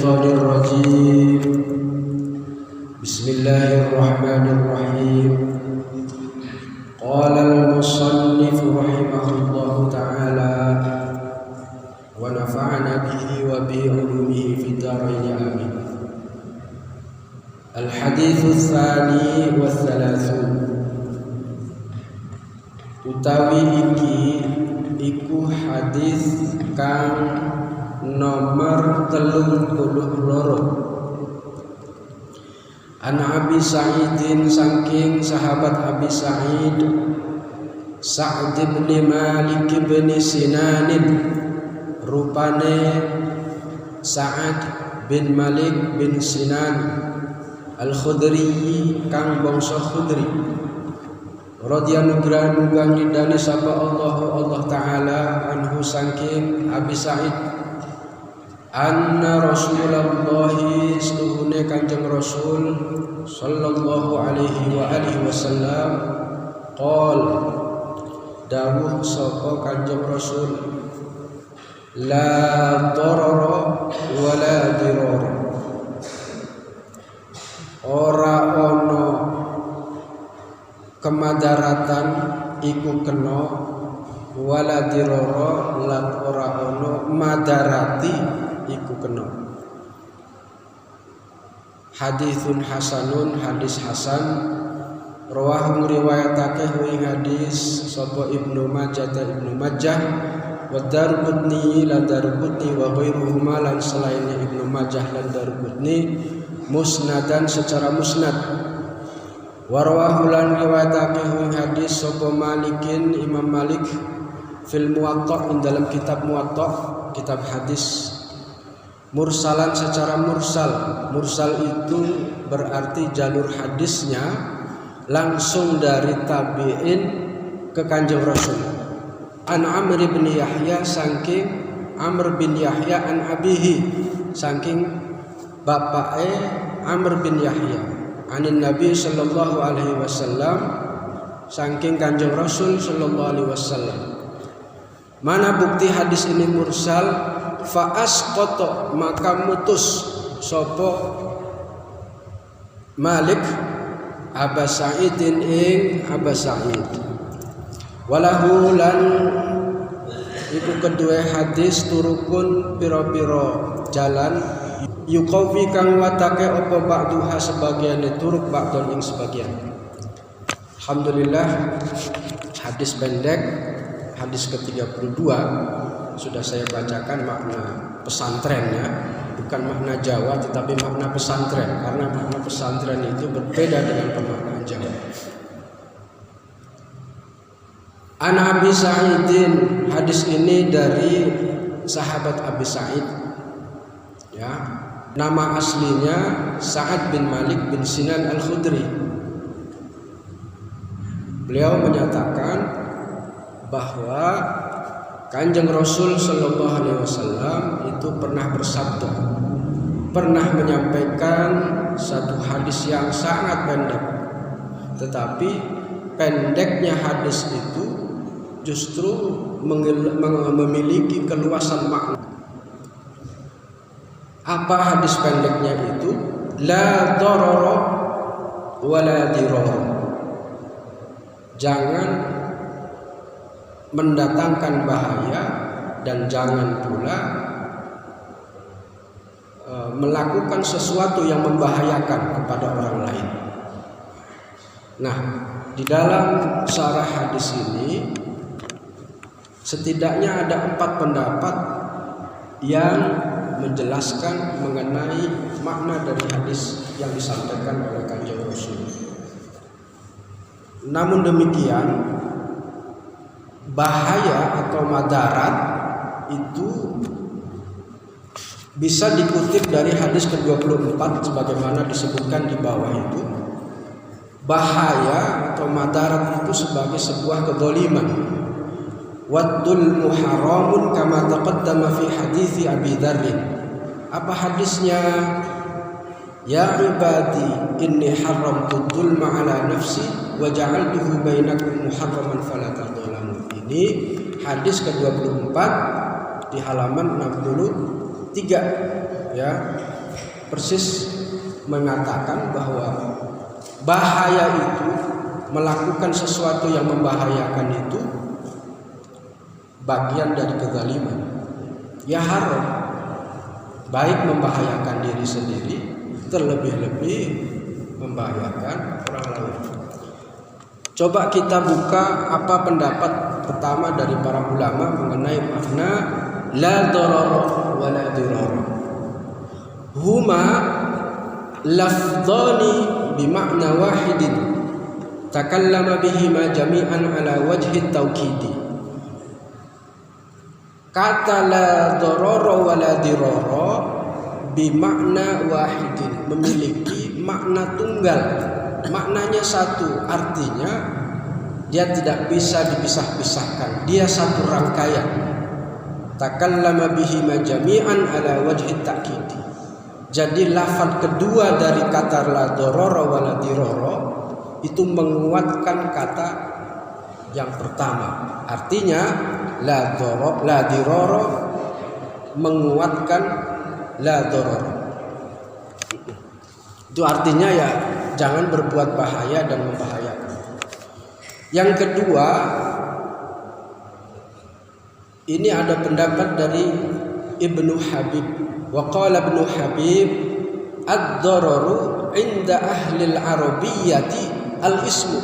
الشيطان الرجيم بسم الله الرحمن الرحيم قال المصنف رحمه الله تعالى ونفعنا به وبعلومه في الدارين آمين. الحديث الثاني والثلاثون utawi iki iku hadis kang nomor 32. An Abi Sa'idin saking sahabat Abi Sa'id Sa'd bin Malik bin Sinan, rupane Sa'ad bin Malik bin Sinan Al-Khudri kang bangsa Khudri radhiyallahu anhu dani sapa Allah taala anhu saking Abi Sa'id anna Rasulullah setuhune Kanjeng Rasul sallallahu alaihi wa alihi wasallam qol dawuh sapa Kanjeng Rasul la darara wa la dirar, ora ono kemadaratan iku kena wala dirara lan ora ono madarati iku kena. Haditsun hasanun, hadis hasan, rawahu riwayatake ing hadis sapa Ibnu Majah wa Darqutni lan Darqutni wa ghairuhuma lan selainnya Ibnu Majah lan Darqutni musnadan secara musnad. Warwahu lan riwayatake ing hadis sapa Malikin Imam Malik fil Muwatta ing dalam kitab Muwatta, kitab hadis mursalan secara mursal. Mursal itu berarti jalur hadisnya langsung dari tabi'in ke Kanjeng Rasul. An Amr bin Yahya saking Amr bin Yahya an abihi saking bapake Amr bin Yahya anin Nabi sallallahu alaihi wasallam saking Kanjeng Rasul sallallahu alaihi wasallam. Mana bukti hadis ini mursal? Fa asqata maka mutus sapa Malik Aba Sa'idin ing Aba Sa'id. Walahu lan iku kedua hadis turukun pira-pira jalan yuqawi kang watake apa ba'duha sebagian turuk ba'don ing sebagian. Alhamdulillah, hadis pendek, hadis ke-32 sudah saya bacakan makna pesantrennya, bukan makna Jawa tetapi makna pesantren, karena makna pesantren itu berbeda dengan pemaknaan Jawa. An Abi Sa'idin, hadis ini dari sahabat Abi Sa'id, ya. Nama aslinya Sa'ad bin Malik bin Sinan Al-Khudri. Beliau menyatakan bahwa Kanjeng Rasul sallallahu alaihi wasallam itu pernah bersabda, pernah menyampaikan satu hadis yang sangat pendek, tetapi pendeknya hadis itu justru memiliki keluasan makna. Apa hadis pendeknya itu? La darara wa la dirar. Jangan mendatangkan bahaya dan jangan pula melakukan sesuatu yang membahayakan kepada orang lain. Nah, di dalam syarah hadis ini setidaknya ada 4 pendapat yang menjelaskan mengenai makna dari hadis yang disampaikan oleh Kanjeng Rasul. Namun demikian, bahaya atau madarat itu bisa dikutip dari hadis ke-24 sebagaimana disebutkan di bawah itu. Bahaya atau madarat itu sebagai sebuah kedzaliman. Waddul muharramun kama taqaddama fi hadithi Abi Dzar. Apa hadisnya? Ya ibadi inni haramtu dzulma ala nafsi wa ja'altuhu bainakum muharraman fala tadzalamu. Ini hadis ke-24 di halaman 63, ya. persis mengatakan bahwa bahaya itu, melakukan sesuatu yang membahayakan itu bagian dari kezaliman. Ya haram, baik membahayakan diri sendiri, terlebih-lebih membahayakan orang lain. Coba kita buka apa pendapat pertama dari para ulama mengenai makna la darara wa la dirara. Huma lafdhani bimakna wahidin takallama bihima jami'an ala wajhi tawkidi. Kata la darara wa la dirara bimakna wahidin memiliki makna tunggal, maknanya satu, artinya dia tidak bisa dipisah-pisahkan, dia satu rangkaian. Takallama bihima jami'an ala wajhi ta'kidi. Jadi lafaz kedua dari kata la darara wa la dirara itu menguatkan kata yang pertama. Artinya la dirara menguatkan la darara. Itu artinya ya jangan berbuat bahaya dan membahayakan. Yang kedua, ini ada pendapat dari Ibnu Habib. Wa qala Ibnu Habib ad-dararu 'inda ahli al-arabiyyati al-ismu.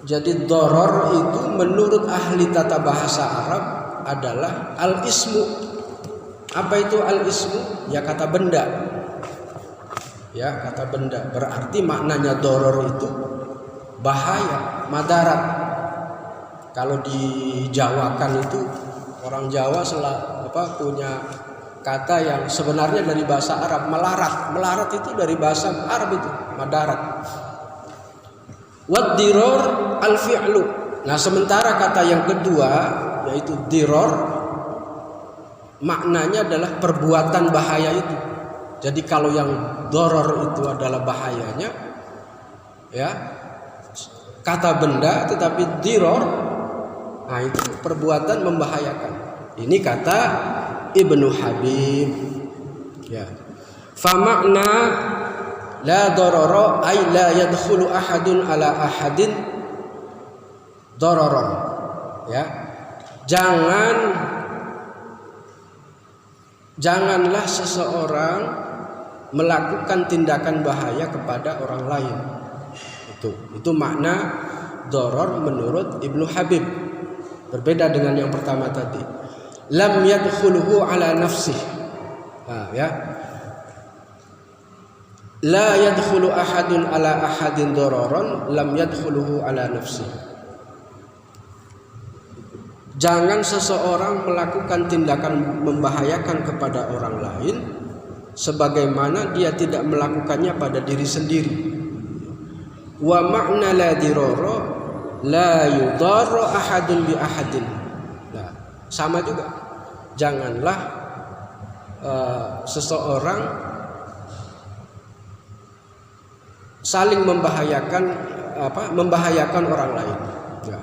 Jadi darar itu menurut ahli tata bahasa Arab adalah al-ismu. Apa itu al-ismu? Ya kata benda. Ya kata benda. Berarti maknanya darar itu bahaya, madarat. Kalau dijawakan itu orang Jawa punya kata yang sebenarnya dari bahasa Arab, melarat. Melarat itu dari bahasa Arab itu, madarat. Wad diror al fi'lu. Nah, sementara kata yang kedua yaitu diror maknanya adalah perbuatan bahaya itu. Jadi kalau yang doror itu adalah bahayanya, ya kata benda, tetapi diror, nah itu perbuatan membahayakan. Ini kata Ibnu Habib. Ya. Fa makna la darara ay la yadkhulu ahadun ala ahadin dararan. Ya. Janganlah seseorang melakukan tindakan bahaya kepada orang lain. Itu makna darar menurut Ibnu Habib. Berbeda dengan yang pertama tadi. Lam yadkhuluhu ala nafsih. Ya. La yadkhulu ahadun ala ahadin dararan lam yadkhuluhu ala nafsih. Jangan seseorang melakukan tindakan membahayakan kepada orang lain sebagaimana dia tidak melakukannya pada diri sendiri. Wa makna la dirara la yudarra ahadun bi ahadin. Nah, sama juga. Janganlah seseorang saling membahayakan orang lain. Ya.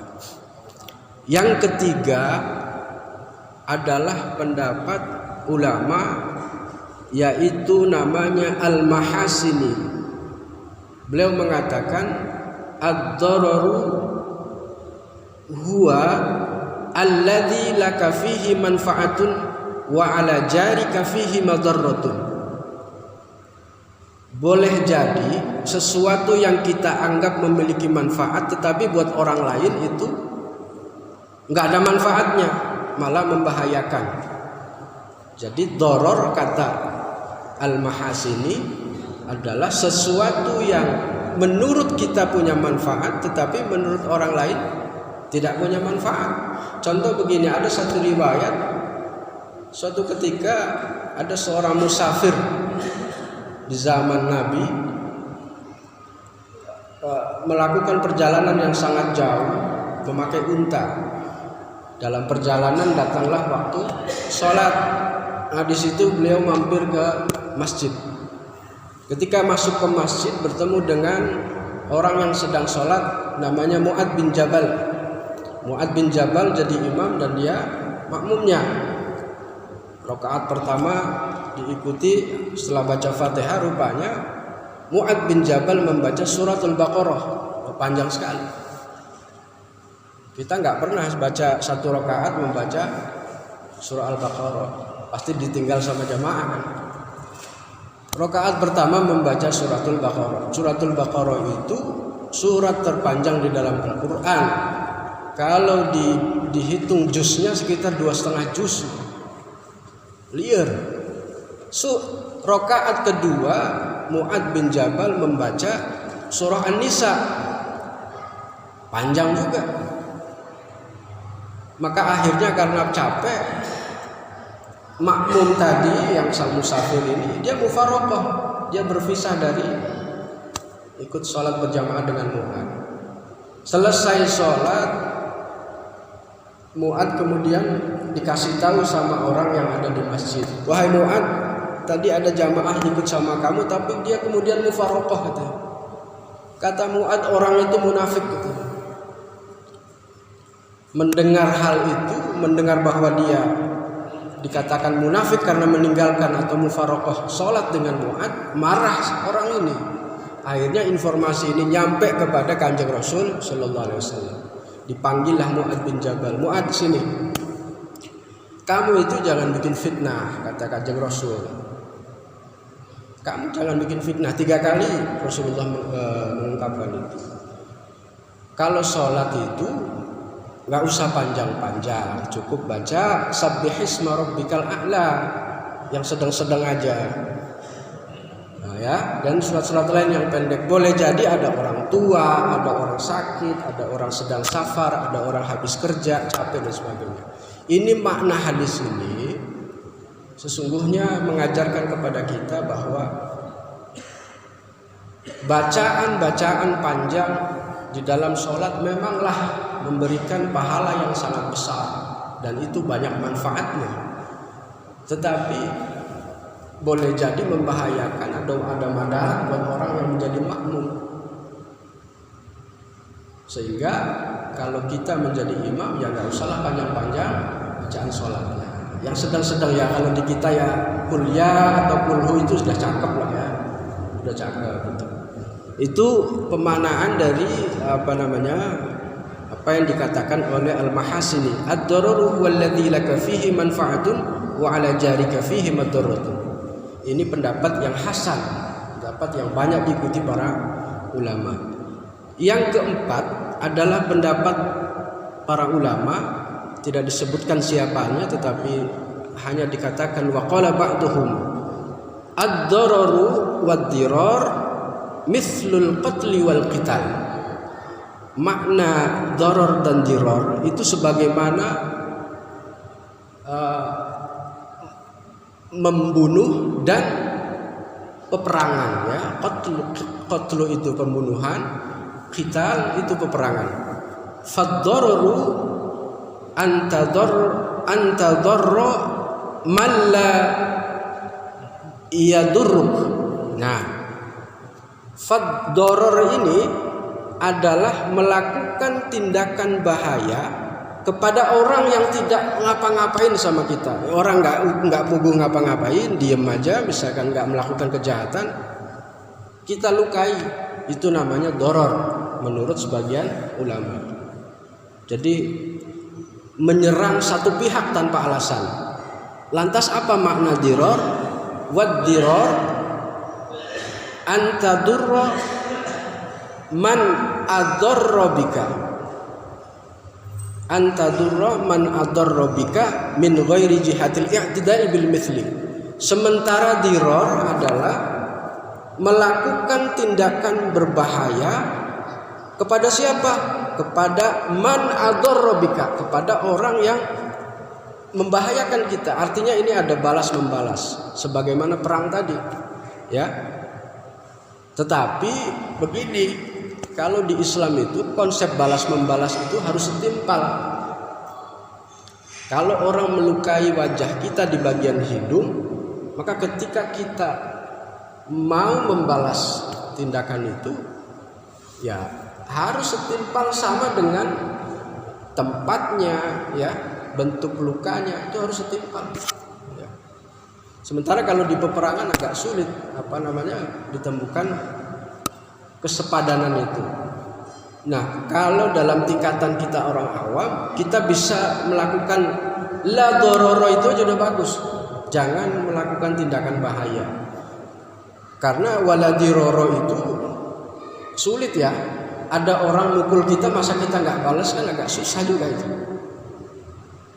Yang ketiga adalah pendapat ulama yaitu namanya Al-Mahasini. Beliau mengatakan ad-dararu huwa alladzi laka fihi manfaatun wa ala jarika fihi madarratun. Boleh jadi sesuatu yang kita anggap memiliki manfaat tetapi buat orang lain itu enggak ada manfaatnya, malah membahayakan. Jadi darar kata Al-Mahasini adalah sesuatu yang menurut kita punya manfaat tetapi menurut orang lain tidak punya manfaat. Contoh begini, ada satu riwayat, suatu ketika ada seorang musafir di zaman Nabi melakukan perjalanan yang sangat jauh memakai unta. Dalam perjalanan datanglah waktu sholat. Nah, di situ beliau mampir ke masjid. Ketika masuk ke masjid bertemu dengan orang yang sedang sholat, namanya Mu'ad bin Jabal. Mu'ad bin Jabal jadi imam dan dia makmumnya. Rakaat pertama diikuti setelah baca Fatihah, rupanya Mu'adz bin Jabal membaca suratul Baqarah, panjang sekali. Kita nggak pernah baca satu rakaat membaca surah Al-Baqarah, pasti ditinggal sama jamaah kan. Rakaat pertama membaca suratul Baqarah. Suratul Baqarah itu surat terpanjang di dalam Al-Quran. Kalau dihitung juznya sekitar 2,5 juz. Liar. Rakaat kedua Mu'adz bin Jabal membaca surah An-Nisa, panjang juga. Maka akhirnya karena capek, makmum tadi yang musafir ini dia mufaraqah, dia berpisah dari ikut sholat berjamaah dengan Mu'adz. Selesai sholat, Mu'adz kemudian dikasih tahu sama orang yang ada di masjid, wahai Mu'adz, tadi ada jamaah ikut sama kamu, tapi dia kemudian mufaraqah katanya. Kata Mu'adz, orang itu munafik katanya. Mendengar hal itu, mendengar bahwa dia dikatakan munafik karena meninggalkan atau mufaraqah sholat dengan Mu'adz, marah orang ini. Akhirnya informasi ini nyampe kepada Kanjeng Rasul Sallallahu Alaihi Wasallam. Dipanggillah Mu'adz bin Jabal. Mu'adz, sini. Kamu itu jangan bikin fitnah, kata Kanjeng Rasul. Kamu jangan bikin fitnah. 3 kali Rasulullah mengungkapkan itu. Kalau sholat itu nggak usah panjang-panjang, cukup baca Sabbihisma rabbikal a'la yang sedang-sedang aja. Nah, ya, dan surat-surat lain yang pendek. Boleh jadi ada orang tua, ada orang sakit, ada orang sedang safar, ada orang habis kerja, capek dan sebagainya. Ini makna hadis ini sesungguhnya mengajarkan kepada kita bahwa bacaan-bacaan panjang di dalam sholat memanglah memberikan pahala yang sangat besar dan itu banyak manfaatnya, tetapi boleh jadi membahayakan, ada madarat buat orang yang menjadi makmum. Sehingga kalau kita menjadi imam ya nggak usahlah panjang-panjang bacaan sholatnya, yang sedang-sedang ya. Kalau di kita ya kuliah atau kulhu itu sudah cakep lah ya, sudah cakep gitu. Itu pemanaan dari apa yang dikatakan oleh Al-Mahasini, ad-dararu huwallazi laka fihi manfaatun wa 'ala jarika fihi madarratun. Ini pendapat yang hasan, pendapat yang banyak diikuti para ulama. Yang keempat adalah pendapat para ulama, tidak disebutkan siapanya tetapi hanya dikatakan wa qala ba'duhum ad-dararu wad-dirar mithlul qatli wal qital. Makna darar dan dirar itu sebagaimana membunuh dan peperangan ya. Qatlu itu pembunuhan, qital itu peperangan. Fad-dararu antadarra man la yadurruk. Nah, fad-darar ini adalah melakukan tindakan bahaya kepada orang yang tidak ngapa-ngapain sama kita. Orang nggak pugu ngapa-ngapain, diem aja, misalkan nggak melakukan kejahatan, kita lukai, itu namanya doror menurut sebagian ulama. Jadi menyerang satu pihak tanpa alasan. Lantas apa makna diror? Wad diror antadurra man adarra bika, antadurra man adarra bika min ghairi jihatil i'tidai bil mithli. Sementara diror adalah melakukan tindakan berbahaya kepada siapa? Kepada man adarra bika, kepada orang yang membahayakan kita. Artinya ini ada balas membalas sebagaimana perang tadi ya. Tetapi begini, kalau di Islam itu konsep balas membalas itu harus setimpal. Kalau orang melukai wajah kita di bagian hidung, maka ketika kita mau membalas tindakan itu ya harus setimpal sama dengan tempatnya ya, bentuk lukanya itu harus setimpal ya. Sementara kalau di peperangan agak sulit ditemukan kesepadanan itu. Nah, kalau dalam tingkatan kita orang awam, kita bisa melakukan la dororo itu aja udah bagus. Jangan melakukan tindakan bahaya. Karena waladiroro itu sulit ya. Ada orang mukul kita, masa kita nggak balas, kan agak susah juga itu.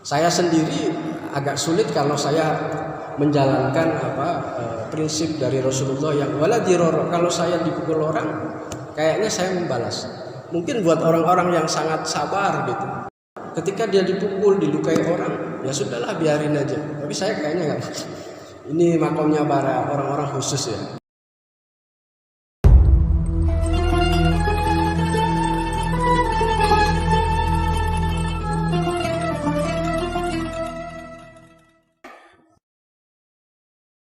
Saya sendiri agak sulit kalau saya menjalankan prinsip dari Rasulullah yang waladiroro. Kalau saya dipukul orang, kayaknya saya membalas. Mungkin buat orang-orang yang sangat sabar gitu, ketika dia dipukul, dilukai orang, ya sudahlah biarin aja. Tapi saya kayaknya nggak. Ini makomnya para orang-orang khusus ya.